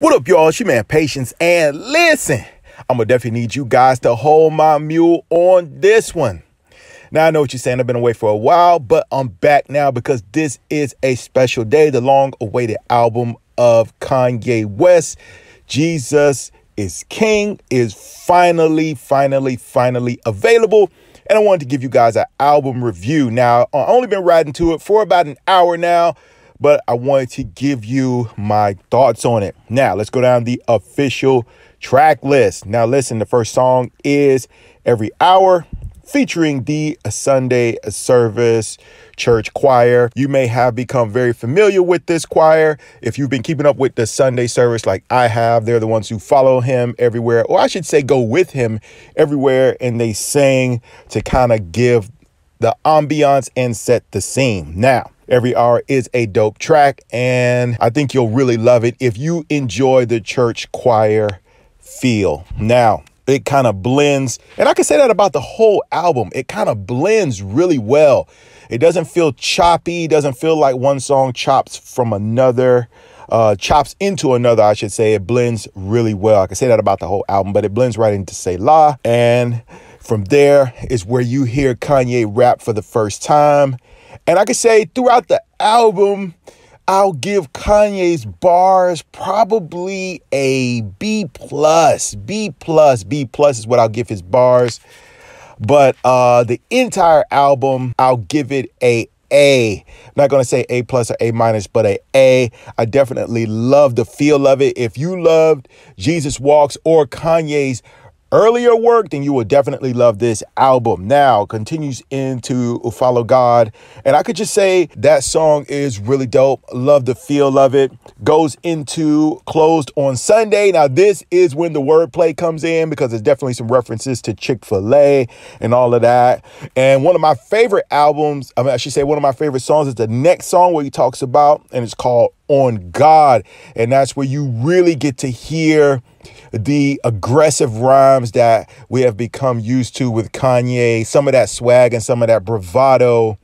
What up, y'all? It's your man Patience, and listen, I'm gonna definitely need you guys to hold my mule on this one. Now, I know what you're saying. I've been away for a while, but I'm back now because this is a special day. The long-awaited album of Kanye West, Jesus is King, is finally available. And I wanted to give you guys an album review. Now, I've only been riding to it for about an hour now, but I wanted to give you my thoughts on it. Now, let's go down the official track list. Now, listen, the first song is Every Hour, featuring the Sunday Service Church Choir. You may have become very familiar with this choir if you've been keeping up with the Sunday service like I have. They're the ones who follow him everywhere, or I should say go with him everywhere, and they sing to kind of give the ambiance and set the scene. Now, Every Hour is a dope track, and I think you'll really love it if you enjoy the church choir feel. Now, it kind of blends, and I can say that about the whole album. It kind of blends really well. It doesn't feel choppy. It doesn't feel like one song chops from another, chops into another, I should say. It blends really well. I can say that about the whole album, but it blends right into Selah. And from there is where you hear Kanye rap for the first time. And I can say throughout the album, I'll give Kanye's bars probably a B+. B+ is what I'll give his bars. But the entire album, I'll give it a A. I'm not going to say A+ or A-, but a A. I definitely love the feel of it. If you loved Jesus Walks or Kanye's earlier work, then you will definitely love this album. Now, continues into Follow God. And I could just say that song is really dope. Love the feel of it. Goes into Closed on Sunday. Now, this is when the wordplay comes in because there's definitely some references to Chick-fil-A and all of that. And one of my favorite albums, I should say one of my favorite songs is the next song where he talks about, and it's called On God. And that's where you really get to hear the aggressive rhymes that we have become used to with Kanye, some of that swag and some of that bravado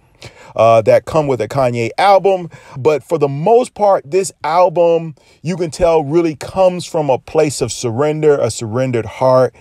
that come with a Kanye album. But for the most part, this album, you can tell, really comes from a place of surrender, a surrendered heart.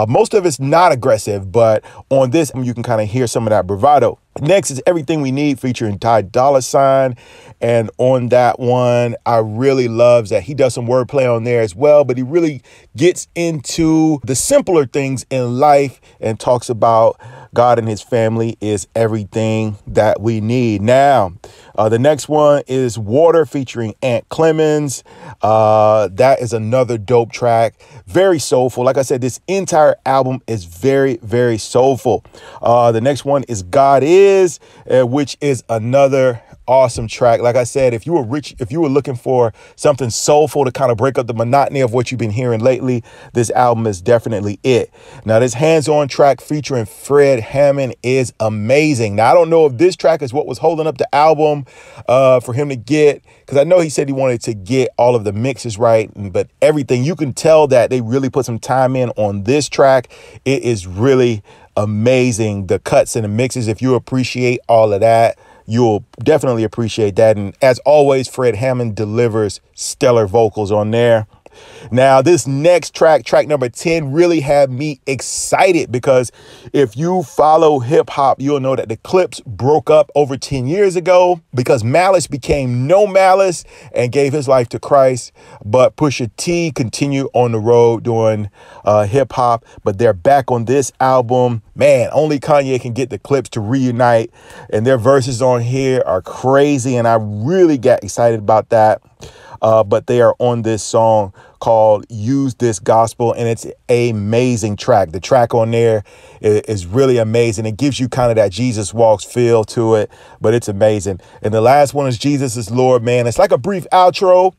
Most of it's not aggressive, but on this, you can kind of hear some of that bravado. Next is Everything We Need featuring Ty Dolla $ign. And on that one, I really love that he does some wordplay on there as well, but he really gets into the simpler things in life and talks about God and his family is everything that we need. Now, the next one is Water featuring Ant Clemens. That is another dope track. Very soulful. Like I said, this entire album is very soulful. The next one is God Is, which is another awesome track. Like I said, if you were looking for something soulful to kind of break up the monotony of what you've been hearing lately, this album is definitely it. Now, this hands-on track featuring Fred Hammond is amazing. Now, I don't know if this track is what was holding up the album for him to get, because I know he said he wanted to get all of the mixes right, but everything, you can tell that they really put some time in on this track. It is really amazing. The cuts and the mixes, if you appreciate all of that, you'll definitely appreciate that. And as always, Fred Hammond delivers stellar vocals on there. Now, this next track, track number 10, really had me excited because if you follow hip hop, you'll know that the Clips broke up over 10 years ago because Malice became No Malice and gave his life to Christ. But Pusha T continued on the road doing hip hop, but they're back on this album. Man, only Kanye can get the Clips to reunite, and their verses on here are crazy, and I really got excited about that. But they are on this song called Use This Gospel, and it's an amazing track. The track on there is really amazing. It gives you kind of that Jesus Walks feel to it, but it's amazing. And the last one is Jesus is Lord, man. It's like a brief outro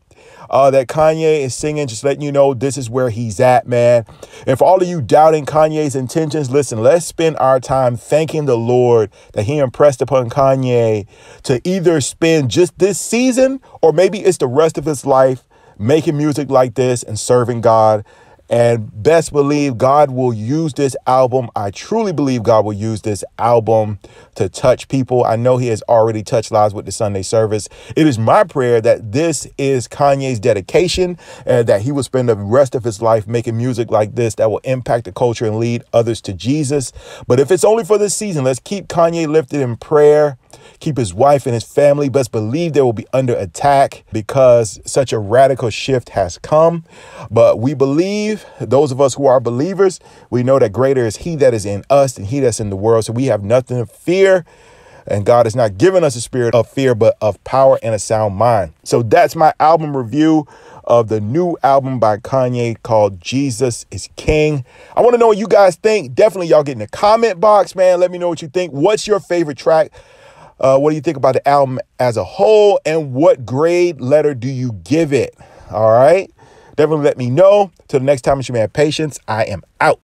that Kanye is singing, just letting you know this is where he's at, man. And for all of you doubting Kanye's intentions, listen, let's spend our time thanking the Lord that he impressed upon Kanye to either spend just this season or maybe it's the rest of his life making music like this and serving God. And best believe God will use this album. I truly believe God will use this album to touch people. I know he has already touched lives with the Sunday service. It is my prayer that this is Kanye's dedication and that he will spend the rest of his life making music like this that will impact the culture and lead others to Jesus. But if it's only for this season, let's keep Kanye lifted in prayer. Keep his wife and his family. Best believe they will be under attack because such a radical shift has come. But we believe, those of us who are believers, we know that greater is he that is in us than he that's in the world. So we have nothing to fear. And God has not given us a spirit of fear, but of power and a sound mind. So that's my album review of the new album by Kanye called Jesus is King. I want to know what you guys think. Definitely y'all get in the comment box, man. Let me know what you think. What's your favorite track? What do you think about the album as a whole? And what grade letter do you give it? All right. Definitely let me know. Till the next time, it's your man Patience. I am out.